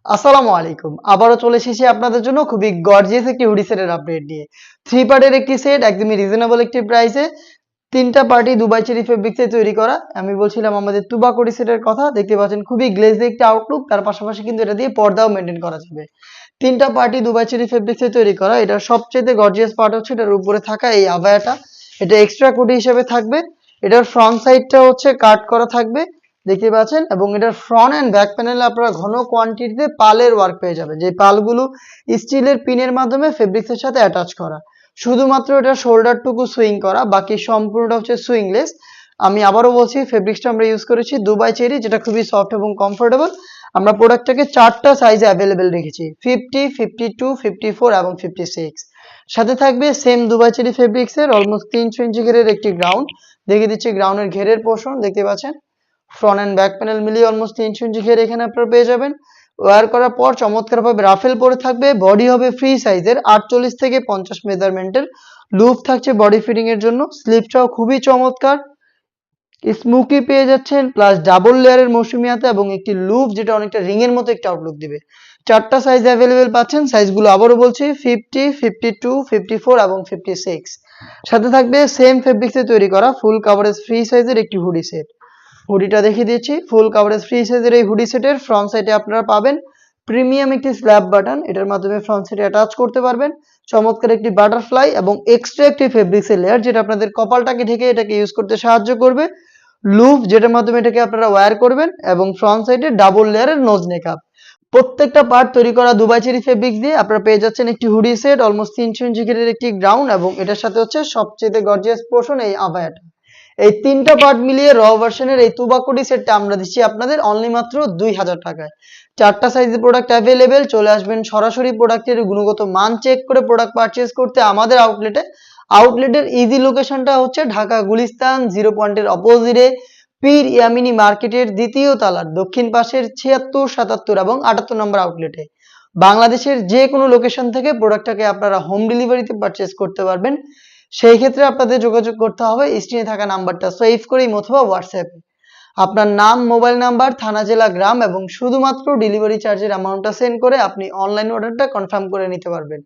আসসালামু আলাইকুম। আবারও চলে এসেছি আপনাদের জন্য খুবই গর্জিয়াস একটি হুডি সেটের আপডেট নিয়ে। 3 পার্টের একটি সেট একদমই রিজনেবল একটি প্রাইসে ৩ টা পার্টি দুবাই চেরি ফেব্রিক্সে তৈরি করা। আমি বলছিলাম আমাদের তুবা কোডি সেটের কথা। দেখতে পাচ্ছেন খুবই গ্লেজি একটি আউটলুক। তার পাশাপাশি কিন্তু এটা দিয়ে পর্দাও মেইনটেইন করা যাবে। ৩ টা পার্টি দুবাই চেরি ফেব্রিক্সে তৈরি করা। এটার সবচাইতে গর্জিয়াস পার্ট হচ্ছে এটার উপরে থাকা এই আবায়াটা। এটা এক্সট্রা কোডি হিসেবে থাকবে। এটার ফ্রন্ট সাইডটা হচ্ছে কাট করা থাকবে। দেখতে পাচ্ছেন এবং এটার ফ্রন্ট এন্ড ব্যাক প্যানেলে আপনারা ঘন কোয়ান্টিটিতে পালের ওয়ার্ক পেয়ে যাবেন, যে পালগুলো স্টিলের পিনের মাধ্যমে ফেব্রিক্সের সাথে অ্যাটাচ করা। শুধুমাত্র এটা শোল্ডারটুকু সুইং করা, বাকি সম্পূর্ণটা হচ্ছে সুইংলেস। আমি আবারও বলছি ফেব্রিক্সটা আমরা ইউজ করেছি দুবাই চেরি, যেটা খুবই সফট এবং কমফোর্টেবল। আমরা প্রোডাক্টটাকে 4টা সাইজে অ্যাভেলেবেল রেখেছি, 50, 52, 54 এবং 56। সাথে থাকবে সেম দুবাই চেরি ফেব্রিক্সের অলমোস্ট 300 ইঞ্চি ঘেরের একটি গ্রাউন্ড। দেখিয়ে দিচ্ছি গ্রাউন্ডের ঘেরের পোর্শন। দেখতে পাচ্ছেন ফ্রন্ট এন্ড ব্যাক প্যানেল মিলিয়ে অলমোস্ট 300 ইঞ্চি ঘের এখানে আপনারা পেয়ে যাবেন। ওয়্যার করার পর চমৎকারভাবে রাফেল পরে থাকবে। বডি হবে ফ্রি সাইজের 48 থেকে 50 মেজারমেন্টের। লুপ থাকছে বডি ফিটিং এর জন্য। স্লিপটাও খুবই চমৎকার, স্মোকি পেয়ে যাচ্ছেন, প্লাস ডাবল লেয়ারের মৌসুমী হাতা এবং একটি লুপ যেটা অনেকটা রিং এর মতো একটা আউটলুক দিবে। 4টা সাইজ অ্যাভেলেবেল পাচ্ছেন। সাইজগুলো আবারও বলছি 50, 52, 54 এবং 56। সাথে থাকবে সেম ফেব্রিক্সে তৈরি করা ফুল কাভারেজ ফ্রি সাইজের একটি হুডি সেট। হুডিটা দেখিয়ে দিচ্ছি। ফুল কাভারেজ ফ্রি সাইজের এই হুডি সেটের ফ্রন্ট সাইডে আপনারা পাবেন প্রিমিয়াম একটি স্ল্যাব বাটন। এটার মাধ্যমে ফ্রন্ট সাইডে অ্যাটাচ করতে পারবেন। চমৎকার একটি বাটারফ্লাই এবং এক্সট্রা একটি ফেব্রিক্সের লেয়ার, যেটা আপনাদের কপালটাকে ঢেকে এটাকে ইউজ করতে সাহায্য করবে। লুপ, যেটার মাধ্যমে এটাকে আপনারা ওয়্যার করবেন, এবং ফ্রন্ট সাইডে ডাবল লেয়ারের নোজ নেকআপ। প্রত্যেকটা পার্ট তৈরি করা দুবাই চেরি ফেব্রিক্স দিয়ে আপনারা পেয়ে যাচ্ছেন একটি হুডি সেট, অলমোস্ট 300 ইঞ্চি ঘেরের একটি গ্রাউন্ড, এবং এটার সাথে হচ্ছে সবচেয়ে গর্জিয়াস পোর্শন এই আবায়াটা। এই 3টা পার্ট মিলিয়ে র ভার্সনের এই তুবা কোডি সেটটা আমরা দিচ্ছি আপনাদের অনলি মাত্র 2000 টাকায়। 4টা সাইজের প্রোডাক্ট অ্যাভেলেবেল। চলে আসবেন সরাসরি প্রোডাক্টের গুণগত মান চেক করে প্রোডাক্ট পারচেজ করতে আমাদের আউটলেটে। আউটলেটের ইজি লোকেশনটা হচ্ছে ঢাকা গুলিস্তান 0 পয়েন্টের অপোজিটে পীর ইয়ামিনী মার্কেটের দ্বিতীয় তলার দক্ষিণ পাশের 76, 77 এবং 78 নম্বর আউটলেটে। বাংলাদেশের যে কোনো লোকেশন থেকে প্রোডাক্টটাকে আপনারা হোম ডেলিভারিতে পারচেজ করতে পারবেন। সেই ক্ষেত্রে আপনাদের যোগাযোগ করতে হবে স্ক্রিনে থাকা নাম্বারটা সেভ করে অথবা হোয়াটসঅ্যাপে আপনার নাম, মোবাইল নাম্বার, থানা, জেলা, গ্রাম এবং শুধুমাত্র ডেলিভারি চার্জের অ্যামাউন্টটা সেন্ড করে আপনি অনলাইন অর্ডারটা কনফার্ম করে নিতে পারবেন।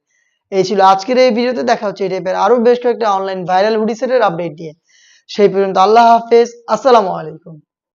এই ছিল আজকের এই ভিডিওতে। দেখা হচ্ছে এই টাইপের আরো বেশ কয়েকটা অনলাইন ভাইরাল হুডি সেটের আপডেট নিয়ে। সেই পর্যন্ত আল্লাহ হাফেজ, আসসালামু আলাইকুম।